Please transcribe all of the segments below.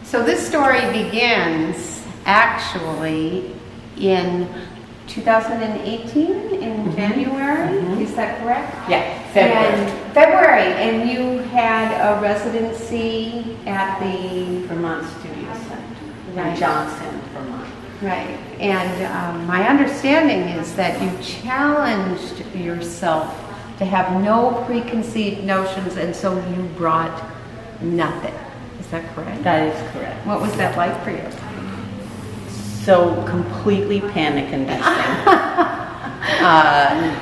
So this story begins actually in 2018 in January. Is that correct? Yeah, February. February, and you had a residency at the Vermont Studio Center Right. in Johnson, Vermont. right. And my understanding is that you challenged yourself to have no preconceived notions, and so you brought nothing. Is that correct? That is correct. What was that like for you? So completely panic-inducing.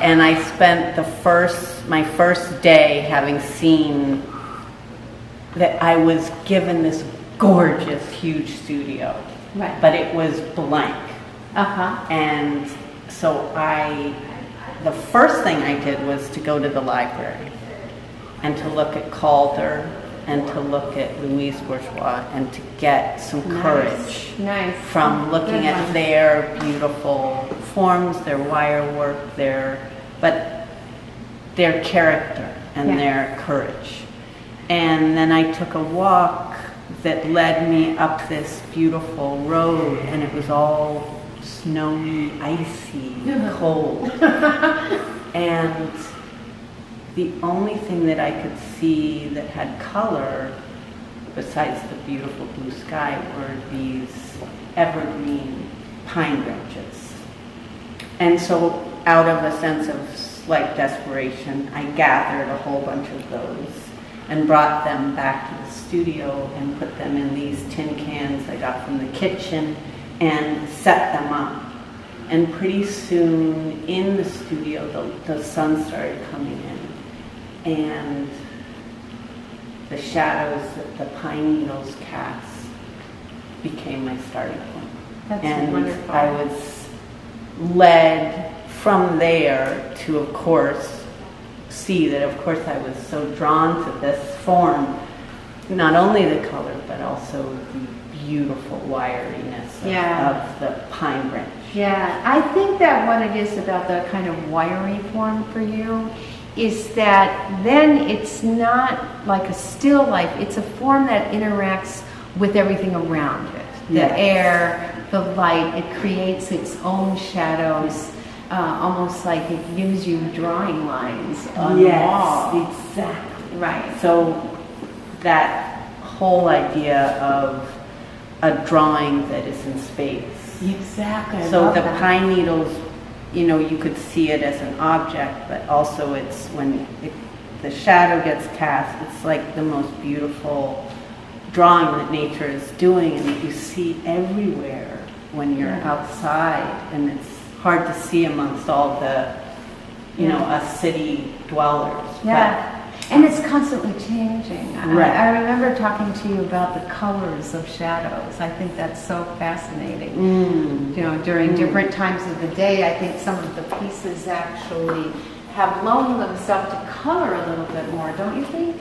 And I spent my first day having seen that I was given this gorgeous, huge studio, Right. but it was blank. Uh-huh. And so the first thing I did was to go to the library and to look at Calder and to look at Louise Bourgeois and to get some courage Nice. from looking Good at one. their beautiful forms, their wire work, but their character and Yeah. their courage. And then I took a walk that led me up this beautiful road, and it was all snowy, icy, cold. And the only thing that I could see that had color, besides the beautiful blue sky, were these evergreen pine branches. And so, out of a sense of slight desperation, I gathered a whole bunch of those and brought them back to the studio and put them in these tin cans I got from the kitchen and set them up. And pretty soon in the studio, the sun started coming in, and the shadows that the pine needles cast became my starting point. That's And wonderful. I was led from there to, of course, see that, of course, I was so drawn to this form, not only the color, but also the beautiful wiriness of the pine branch. Yeah, I think that what it is about the kind of wiry form for you is that then it's not like a still life, it's a form that interacts with everything around it. The Yes. air, the light, it creates its own shadows, almost like it gives you drawing lines on the wall. Yes, exactly. Right. So that whole idea of a drawing that is in space. Exactly. I So love the that. pine needles, you could see it as an object, but also it's when the shadow gets cast, it's like the most beautiful drawing that nature is doing, and that you see everywhere when you're outside, and it's hard to see amongst all the, us city dwellers. Yeah, and it's constantly changing. Right. I remember talking to you about the colors of shadows. I think that's so fascinating. During different times of the day, I think some of the pieces actually have loaned themselves to color a little bit more, don't you think?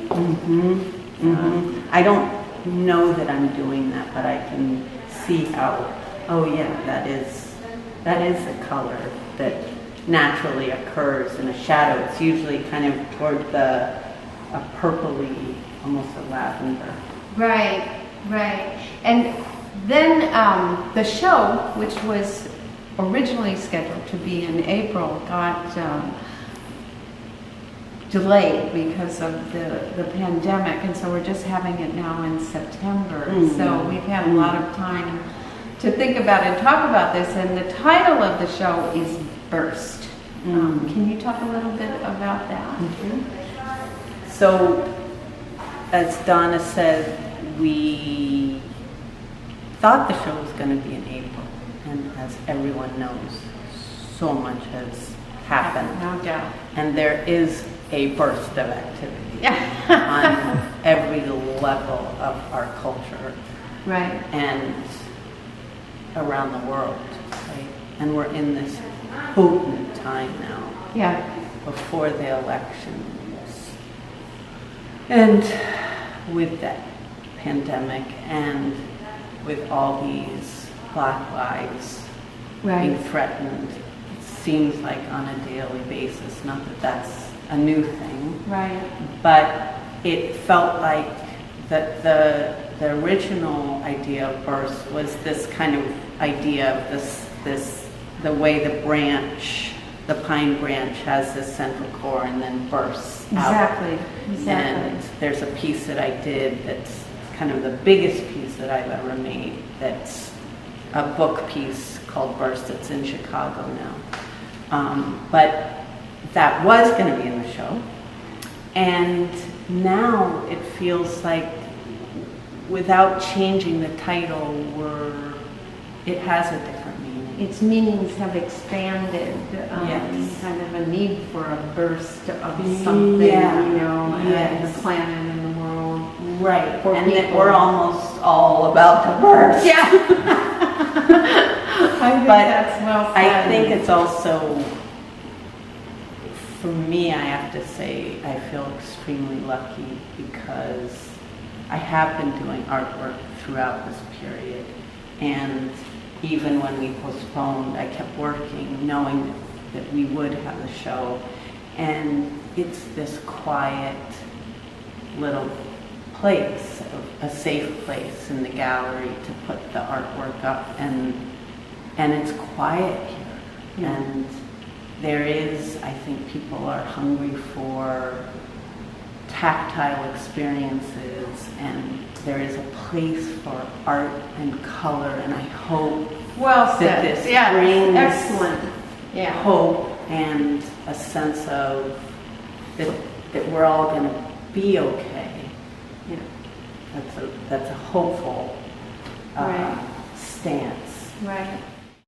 I don't know that I'm doing that, but I can see how, that is a color that naturally occurs in a shadow. It's usually kind of toward a purpley, almost a lavender. Right. And then the show, which was originally scheduled to be in April, got delayed because of the pandemic, and so we're just having it now in September. So we've had a lot of time to think about and talk about this, and the title of the show is Burst. Can you talk a little bit about that? So, as Donna said, we thought the show was going to be in April, and as everyone knows, so much has happened. No doubt. And there is a burst of activity on every level of our culture. Right. And around the world, right? And we're in this potent time now, before the elections, and with that pandemic, and with all these Black lives being threatened, it seems like on a daily basis. Not that that's a new thing, Right. but it felt like that the original idea of burst was this kind of idea of the way the pine branch has this central core and then bursts out. Exactly. And there's a piece that I did that's kind of the biggest piece that I've ever made. That's a book piece called Burst that's in Chicago now. But that was going to be in the show. And now it feels like without changing the title, it has a different meaning. Its meanings have expanded. Yes. Kind of a need for a burst of something, Yeah. you know, Yes. in the planet and the world. Right. For And that people. we're almost all about to burst. Yeah. I think But that's well said. I think it's also, for me, I have to say, I feel extremely lucky because I have been doing artwork throughout this period. And even when we postponed, I kept working, knowing that we would have the show. And it's this quiet little place, a safe place in the gallery to put the artwork up. And it's quiet here. Yeah. And there is, I think people are hungry for tactile experiences, and there is a place for art and color, and I hope Well that said. this Yeah, brings excellent. Yeah. hope and a sense of that we're all going to be okay. Yeah. That's a hopeful Right. stance. Right.